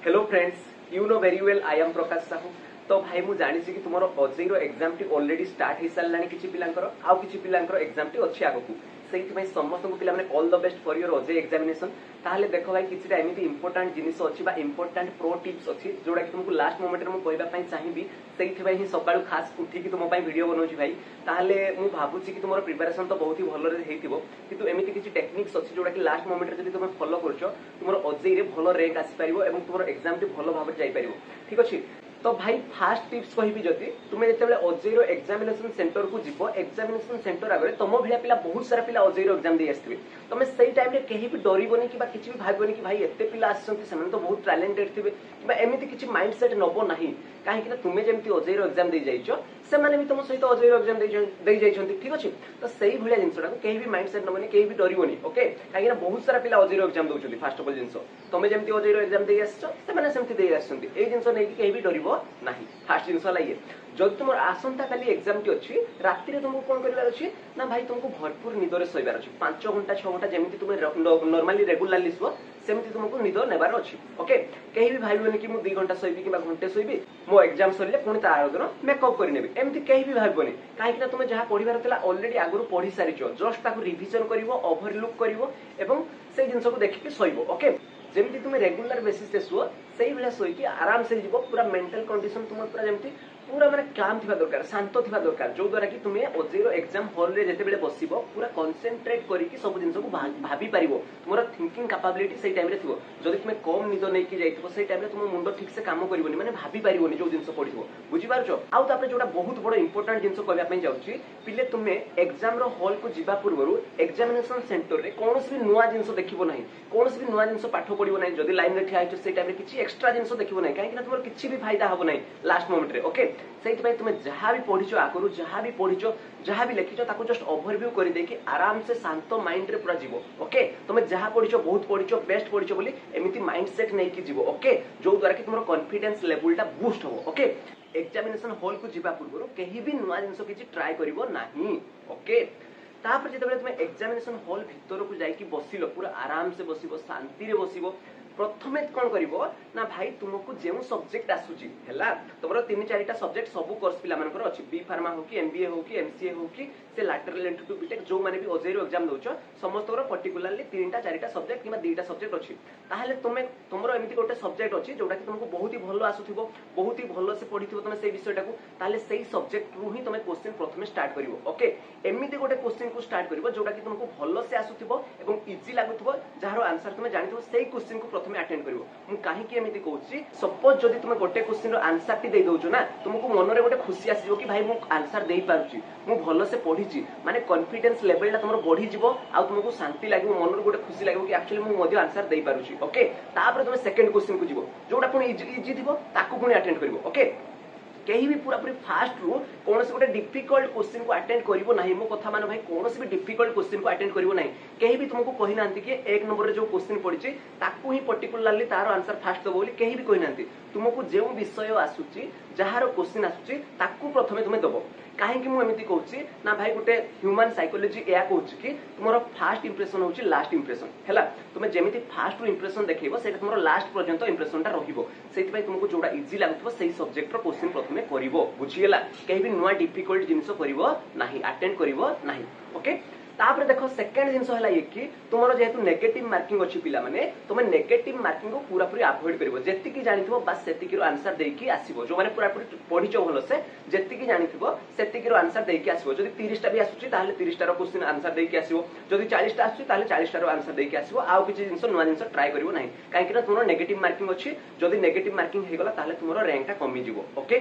Hello friends, you know very well I am Prakash Sahu. तो भाई मु जानी कि तुम अजय एग्जाम टी ऑलरेडी स्टार्ट हो सारा किसी पिलांकर आउ किसी पिलांकर एग्जाम टी अच्छी आगू से समस्त पिला माने all the best for your अजय एग्जामिनेशन। ताहले देखो भाई किसी एमती इंपोर्टाट जिनिस अच्छी इंपोर्टाट प्रो टिप्स अच्छी जोड़ा कि तुमको लास्ट मोमेंट में कहवाई चाहिए से ही सका खास उठिकी तुम वीडियो बनाऊँ भाई। ताहले मु भावुची कि तुम प्रिपरेशन तो बहुत ही भल किंतु एमती किसी टेक्निक्स अच्छी जोड़ा कि लास्ट मोमेंट में तुम फॉलो कर तुम अजय रे भल रैंक आसीपर और तुम एग्जाम टी भल भाव जापर। ठीक अच्छे। तो भाई फास्ट टिप्स कहि जदि तुम जिते अजय एग्जामिनेशन सेंटर को जीव एग्जामिनेशन सेंटर आगे तुम भाया पिला बहुत सारा पिला अजय एग्जाम दे आसवे तुम से टाइम कहीं भी डरबनी कि किसी भी भावनी कि भाई एत पिला आसते तो बहुत टैलेंटेड थे एमती किसी माइंड सेट नब ना कहीं तुम्हें जमी अजय एग्जाम दे जाइछ से भी तुम सहित अजय एग्जाम दे जाइछन्ति। ठीक अच्छे। तो सही भाया जिनसा कहीं भी माइंड सेट नबनी कहीं भी डरबनी ओके कहीं बहुत सारा पिला अजय एग्जाम दौरान फास्ट ऑफ ऑल जिन तुम जमी अजय एग्जाम दे आसमती ये जिन नहीं कहीं भी डर ना फास्ट जिन ये जब तुम आसंता काली एग्जाम टी अच्छी राति तुमको कौन कर अच्छी ना भाई तुमको भरपूर निदर शोबार अच्छी 5 घंटा 6 घंटा जमी तुम नॉर्मली रेगुलारली शुव सेमती तुमको निद नेबार अच्छी ओके कहीं भी भाई कि मुझे 2 घंटा शोबी कि घंटे शोबी मो एग्जाम सर पुणी तार दिन मेकअप करनेबी एमती कहीं भी भावनी कहीं तुम जहाँ पढ़ार अलरेडी आगुरी पढ़ी सारी जस्ट रिविजन कर ओभरलुक कर से जिन को देखिए शोब ओके जमी तुम रेगुलर बेसिस से शुव से भाया शोक आराम से जीव पूरा मेंटल कंडीशन तुम पूरा जमी पूरा माने काम थिबा दरकार शांत थिबा दरकार जो द्वारा कि तुम अजय एग्जाम हॉल रे जेते बेले बसिबो पूरा कंसंट्रेट करिकि सब जिंस को भाबी पारिबो तुमरा थिंकिंग कैपेबिलिटी से टाइम रे थिबो जदि तुम कम निद नै कि जाइथिबो से टाइम रे तुम मुंड ठीक से काम करिवोनी माने भाबी पारिवोनी जो जिंस पढिबो बुझि पारछो। आउ तापर जोटा बहुत बड़ इंपोर्टेंट जिंस कहबा पई जाउची पिले तुमे एग्जाम रो हॉल को जिबा पूर्वरु एग्जामिनेशन सेंटर रे कोनोस भी नुवा जिंस देखिबो नाही कोनोस भी नुवा जिंस पाठ पढिबो नाही जदि लाइन रे ठिया आइछो से टाइम रे किछि एक्स्ट्रा जिंस देखिबो नाही काहे कि तुमर किछि भी फायदा हबो नाही लास्ट मोमेंट रे ओके से तुम जहाँ भी पढ़ीच आगु जहाँ भी पढ़ीच जहाँ भी लिखिच जस्ट ओभरव्यू कर देकी आराम से शांत माइंड रे पूरा जीवो ओके तुम जहाँ पढ़ीच बहुत पढ़ीच बेस्ट पढ़ीच बोली एमती माइंड सेट नहीं कि जीवो ओके जो द्वारा कि तुम कॉन्फिडेंस लेवलटा बूस्ट हो ओके एग्जामिनेशन हॉल को जीवा पूर्व कहीं भी नुआ जिनस किछि ट्राई करिवो नाही ओके। तापर जेतेबेले तुम एग्जामिनेशन हॉल भितर को जाइकी बसिलो पूरा आराम से बसिबो शांति रे बसिबो प्रथमे कौन करिवो ना भाई तुमको जो सब्जेक्ट आसुची हैला तुमरो 3-4टा सब्जेक्ट सब कोर्स पिला मानकर अछि बी फार्मा हो कि एमबीए हो कि एमसीए हो कि से लैटरल एंट्री टू बीटेक जो माने भी अजय एग्जाम दोछ समस्तरो पर्टिकुलरली 3-4टा सब्जेक्ट किबा 2टा सब्जेक्ट अछि ताहले तुमे तुमरो एमिति गोटे सब्जेक्ट अछि जोटा कि तुमको बहुत ही भलो आसुथिबो बहुत ही भलो से पढिथिबो तुमे से विषयटा को ताहले सेही सब्जेक्ट रु ही तुमे क्वेश्चन प्रथमे स्टार्ट करिवो ओके एमिति गोटे क्वेश्चन को स्टार्ट करिवो जोटा कि तुमको भलो से आसुथिबो एवं इजी लागुथिबो जहारो आंसर तुमे जानिथिबो सेही क्वेश्चन को प्रथमे अटेंड करिवो मु काहे कि एमिति कहूची सपोज जदि तुमे गोटे क्वेश्चन रो आंसर टी दे दोछु ना तुमको मन रे गोटे खुशी आसीजो कि भाई मु आंसर देई पारुची मु भलो से पढिची माने कॉन्फिडेंस लेवल तुम बढ़ी जीव आ तुमको शांति लगे मन गोटे खुशी लगे कि एक्चुअली मुझे आंसर दे पारुची ओके। तापर तुम सेकंड क्वेश्चन को जीव जोटा पुणी इजी थी ताकू पुणी अटेंड करिवो ओके कहीं भी पूरा पूरी फास्ट रु कौन से गोटे डिफिकल्ट क्वेश्चन को अटेंड करिवो नाही मो कथा मान भाई कौन से भी डिफिकल्ट क्वेश्चन को अटेंड करिवो नाही कहीं भी तुमको कहि नांती कि एक नंबर रे जो क्वेश्चन पड़िची ताकू ही पर्टिकुलरली तार आंसर फास्ट दबो बोली कहीं भी कहि नांती तुमको जो विषय आसुची जहार क्वेश्चन आसुची ताकू प्रथमे तुमे दबो कहीं मु एमिति कहूची ना भाई गोटे ह्यूमन साइकोलॉजी या कहूची कि तुमरो फास्ट इंप्रेशन होची लास्ट इंप्रेशन हैला तुमे जेमिति फास्ट रु इंप्रेशन देखैबो सेटा तुमरो लास्ट पर्यंत इंप्रेशनटा रहिबो सेति भाई तुमको जोडा इजी लागुथबो सेही सब्जेक्ट रो क्वेश्चन प्रथमे करिवो बुझियला कहीं भी नुवा डिफिकल्ट जिंस करिवो नाही अटेंड करिवो नाही ओके। तापर देखो सेकंड जिंस हला ये कि तुमरो जेहेतु नेगेटिव मार्किंग अछि पिला माने तुमे नेगेटिव मार्किंग को पूरा पूरी अवॉइड करिवो जेति कि जानिथिबो बस सेति कि रो आंसर देकी आसीबो जो माने पूरा पूरी पढिचो भलो से जेति कि जानिथिबो सेति कि रो आंसर देकी आसीबो जदि 30टा भी आसुची ताहले 30टा रो क्वेश्चन आंसर देकी आसीबो जदि 40टा आसुची ताहले 40टा रो आंसर देकी आसीबो आउ किछि जिंस नुवा जिंस ट्राई करिवो नाही काहे कि तुमरो नेगेटिव मार्किंग अछि जदि नेगेटिव मार्किंग हे गला ताहले तुमरो रैंकटा कमी जिवो ओके।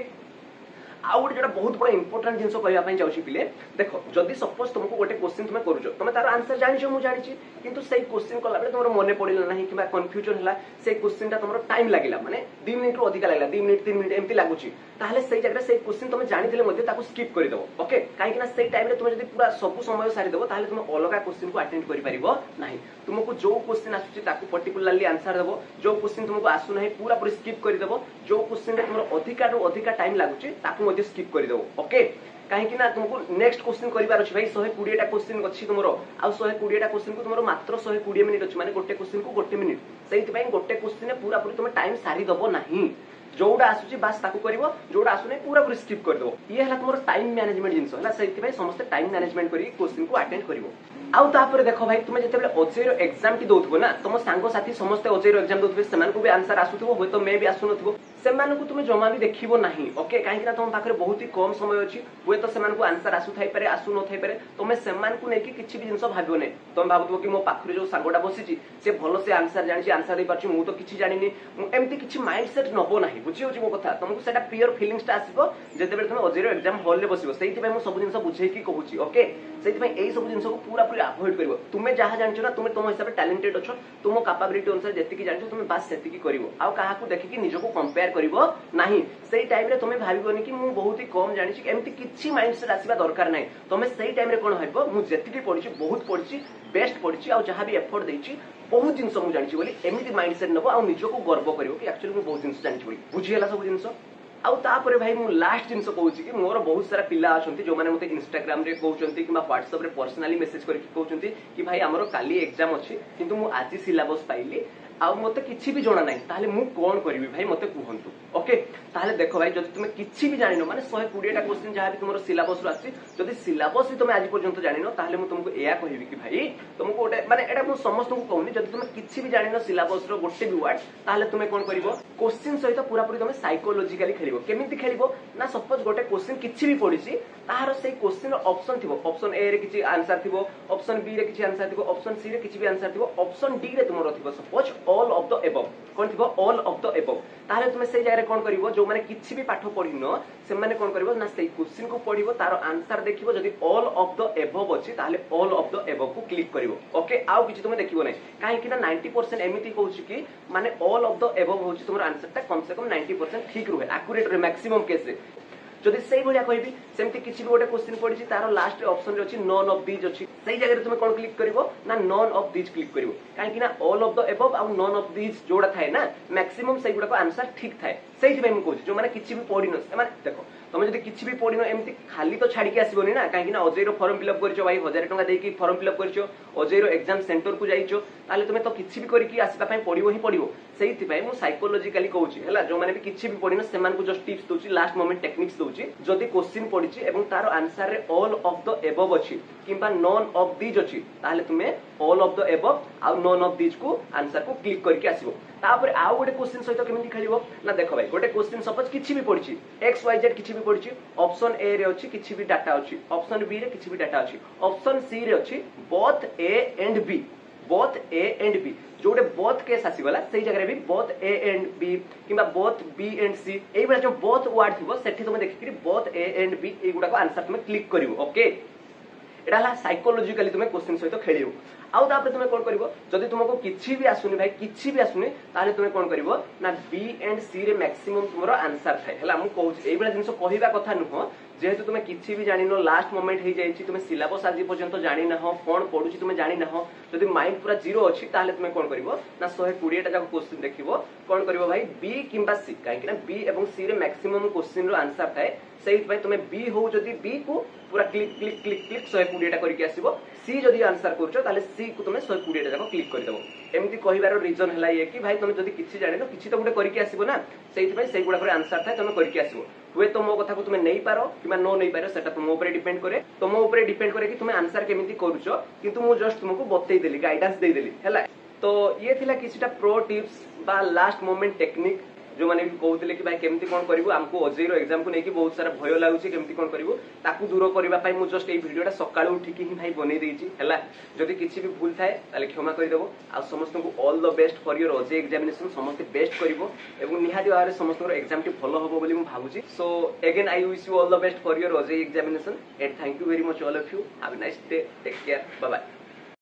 आउ गोटे बहुत बड़ा इंपोर्टेंट जिनस कहवाई जाऊँगी पिले देख जदि सपोज तुमको गोटे क्वेश्चन तुम करुच तुम तार आंसर जानी मुझे जानी किंतु से क्वेश्चन कला बेले तुम मन पड़ा ना कि कन्फ्यूजन है से क्वेश्चन तुम टाइम लगे माने 2 मिनिट रू अधिक लगे 2 मिनिट 3 मिनिट एमती लगुच ताहले से जगह से क्वेश्चन तुम जानी स्किप करदेव ओके कहीं से टाइम तुम जब पूरा सब समय सारीदेव ताहले तुम अलग क्वेश्चन को अटेंड कर तुमको जो क्वेश्चन आसूँ पर्टिकुलरली आंसर देव जो क्वेश्चन तुमको आसुना पूरा पूरी स्किप करदेव जो क्वेश्चन तुम अधिका टाइम लगुच स्किप करदेव ओके कहीं तुमको नेक्स्ट क्वेश्चन करिवार अछि भाई 120 टा क्वेश्चन अछि तुमरो आ 120 टा क्वेश्चन को तुमरो मात्र 120 मिनिट अछि माने गोटे क्वेश्चन को गोटे मिनिट सेहि पई गोटे क्वेश्चन पूरा पूरी तुम टाइम सारी दबो नाही जोड़ा आसुची बास ताकू करिवो जोड़ा आसुने पूरा पूरी स्किप कर दो ये हला तुमरो टाइम मैनेजमेंट जिंस हला सेहि पई समस्त टाइम मैनेजमेंट करी क्वेश्चन को अटेंड करिवो आउ तापर देखो भाई तुम जते बेले ओजेरो एग्जाम टी दोथबो ना तुम सांगो साथी समस्त ओजेरो एग्जाम दोथबे सेमान को भी आंसर आसुथबो होय तो मे भी आसुनथबो सेमान को तुम जमा भी देखिबो नाही ओके काहे कि तुम पाखरे बहुत ही कम समय अछि होय तो सेमान को आंसर आसु थाई पारे आसु न थाई पारे तुम सेमान को नेकी किछि भी जिंस भाबियो नै तुम भाबुथबो कि मो पाखरे जो सांगोटा बसिछि से भलो से आंसर जानि आंसर दे पाछि मु तो किछि जानिनी मु एम्ति किछि माइंडसेट नबो नाही बुझियो मो कथा तुमको सेटा प्योर फीलिंग्स ता आसीबो जते बेले तुम ओजेरो एग्जाम हॉल ले बसिबो सेति पई मु सब जिंस बुझे की कहूची ओके सेति पई एई सब जिंस को पूरा पूरी अवॉइड करबो तुमे जहा जानछो ना तुमे तुम हिसाब से टैलेंटेड अछो तुम कैपेबिलिटी अनुसार जति की जानछो तुमे बास सेति की करिवो आ काहा को देखि कि निजो को कंपेयर करिवो नाही सेई टाइम रे तुमे भाबिबोनी कि मु बहुत ही कम जानि छि एम्ति किछि माइंडसेट आसीबा दरकार नाही तुमे सेई टाइम रे कोन होइबो मु जति की पढिछि बहुत पढिछि बेस्ट पढिछि आ जहा भी एफर्ट देछि बहुत जिंस मु जानि छि बोली एमिति माइंडसेट नबो आ निजो को गर्व करिवो कि एक्चुअली मु बहुत जिंस जानि छि बोली बुझि हला सब जिंस आउ तापर भाई मु लास्ट जिंस कहूची कि मोर बहुत सारा पिला अछंती जो माने मते इंस्टाग्राम रे कहउचंती किबा व्हाट्सएप रे पर्सनली मेसेज करके कहउचंती कि भाई हमरो काली एग्जाम अछि किंतु मु आज सिलेबस पाइली आ मते किछि भी जणा नाही ताले मु कोन करबी भाई मते कुहंतु ओके ताले देखो भाई जदि तुमे किछि भी जानिनो माने 120 टा क्वेश्चन जहा भी तुमरो सिलेबस रो आछि जदि सिलेबस भी तुमे आज पर्यंत जानिनो ताले मु तुमको एया कहिबी कि भाई तुमको ओटे माने एटा मु समस्त को कहउनी जदि तुमे किछि भी जानिनो सिलेबस रो गोटे भी वर्ड ताले तुमे कोन करिवो क्वेश्चन सहित पूरा पूरी तुमे साइकोलॉजिकली खेलिबो केमिति खेलिबो ना सपोज गोटे क्वेश्चन किछि भी पढिछि ताहार सेही क्वेश्चन ऑप्शन थिबो ऑप्शन ए रे किछि आंसर थिबो ऑप्शन बी रे किछि आंसर थिबो ऑप्शन सी रे किछि भी आंसर थिबो ऑप्शन डी रे तुमरो थिबो suppose all of the above कोन थिबो ऑल ऑफ द एबव ताहाले तुमे सेही जाय रे कोन करिवो जो माने किछि भी पाठ पढिनो से माने कोन करिवो ना सेही क्वेश्चन को पढिवो तार आंसर देखिवो जदि ऑल ऑफ द एबव अछि ताहाले ऑल ऑफ द एबव को क्लिक करिवो ओके आउ किछि तुमे देखिवो नै काहे कि ना 90% एमिति कहउछि कि माने ऑल ऑफ द एबव होछि तुमर आंसर ता कम से कम 90% ठीक रुहे एक्यूरेट रे मैक्सिमम केस रे जदि सेही भलिया कहबी सेमति किछि भी गोटे क्वेश्चन पढिछि तारो लास्ट ऑप्शन रे अछि नॉन ऑफ दीज अछि सेही जगह रे तुमे कोन क्लिक करिवो ना नॉन ऑफ दीज क्लिक करिवो काहे कि ना ऑल ऑफ द एबव आ नॉन ऑफ दीज जोड़ा थाए ना मैक्सिमम सेही गुडा को आंसर ठीक थाए सेही में मु कहउछि जो माने किछि भी पढिनो माने देखो तुम जदि किछि भी पढिनो एमति खाली तो छाडी के आसीबोनी ना काहे कि ना अजयरो फॉर्म फिल अप करछो भाई 1000 टका देकी फॉर्म फिल अप करछो अजयरो एग्जाम सेंटर को जाइछो ताले तुमे तो किछि भी करी कि आसीबा पई पढिबो ही पढिबो सेही पई मु साइकोलॉजिकली कहउछि हला जो माने भी किछि भी पढिनो सेमान को जस्ट टिप्स दोछि लास्ट मोमेंट टेक्निक्स दोछि जदि क्वेश्चन पढिछि एवं तार आंसर रे ऑल ऑफ द एबव अछि किबा नॉन ऑफ दीज अछि ताले तुमे ऑल ऑफ द एबव आ नॉन ऑफ दीज को आंसर को क्लिक करके आसीबो तापर आउ गोटे क्वेश्चन सहित केमिति खेलिबो ना देखो भाई गोटे क्वेश्चन सपोज किछि भी पढिछि एक्स वाई जेड किछि भी पढिछि ऑप्शन ए रे अछि किछि भी डाटा अछि ऑप्शन बी रे किछि भी डाटा अछि ऑप्शन सी रे अछि बोथ ए एंड बी जोटे बोथ केस आसी गला सही जगह रे भी बोथ ए एंड बी किबा बोथ बी एंड सी एई बला जो बोथ वर्ड थिबो सेठी तुमे देखि कि बोथ ए एंड बी एई गुडा को आंसर तुमे क्लिक करिवो ओके एटा ला साइकोलॉजिकली तुमे क्वेश्चन सहित खेलिवो आउ तापर तुमे कोन करिवो जदि तुमको किछि भी आसुनी भाई किछि भी आसुनी ताले तुमे कोन करिवो ना बी एंड सी रे मैक्सिमम तुमरो आंसर थाए हला मु कहउछि एई बला जिंस कहिबा कथा नुह जेहेतु तुमे किछि भी जानिनो लास्ट मोमेंट हे जायछि तुमे सिलेबस आज पर्यंत जानि ना हो कोन पढुछि तुमे जानि ना हो जदि माइंड पूरा जीरो अछि ताले तुमे कोन करिवो ना 120 टा जाको क्वेश्चन देखिवो कोन करिवो भाई बी किंबा सी काहे कि ना बी एवं सी रे मैक्सिमम क्वेश्चन रो आंसर थाए सेही भाई तुमे बी हो जदि बी को पूरा क्लिक क्लिक क्लिक क्लिक 120 टा करके आसीबो सी जदि आंसर करछो ताले सी को तुमे 120 टा जाको क्लिक कर देबो एमती कहिबार रीजन हला ये कि भाई तुमे जदि किछि जानिनो किछि तो गुटे करके आसीबो ना सेही भाई सेही गुडा पर आंसर थाए तुमे करके आसीबो हुए तो मो कथा को तुमे नै पारो किबा नो नै पारो सेटा तुम ऊपर डिपेंड करे तुम ऊपर डिपेंड करे कि तुमे आंसर केमिति करूछो किंतु मु जस्ट तुमको बतै देली गाइडेंस दे देली हला तो ये थिला किछटा प्रो टिप्स बा लास्ट मोमेंट टेक्निक जो माने भी कहउतले कि भाई केमती कोन करिवो हमको अजयरो एग्जाम को नै कि बहुत सारा भय लागुची केमती कोन करिवो ताकू दूर करबा पई मु जस्ट ए वीडियोटा सकाळ उठी कि ही भाई बनै देइची हला जदि किछि भी भूल थाए ताले क्षमा करि देबो आ समस्त को all the best for your अजय एग्जामिनेशन समस्त बेस्ट करिवो एवं निहाती भाबरे समस्त एग्जाम टी फॉलो होबो बोली मु भाबुची so again I wish you all the best for your अजय examination and thank you very much all of you have a nice day take care bye bye.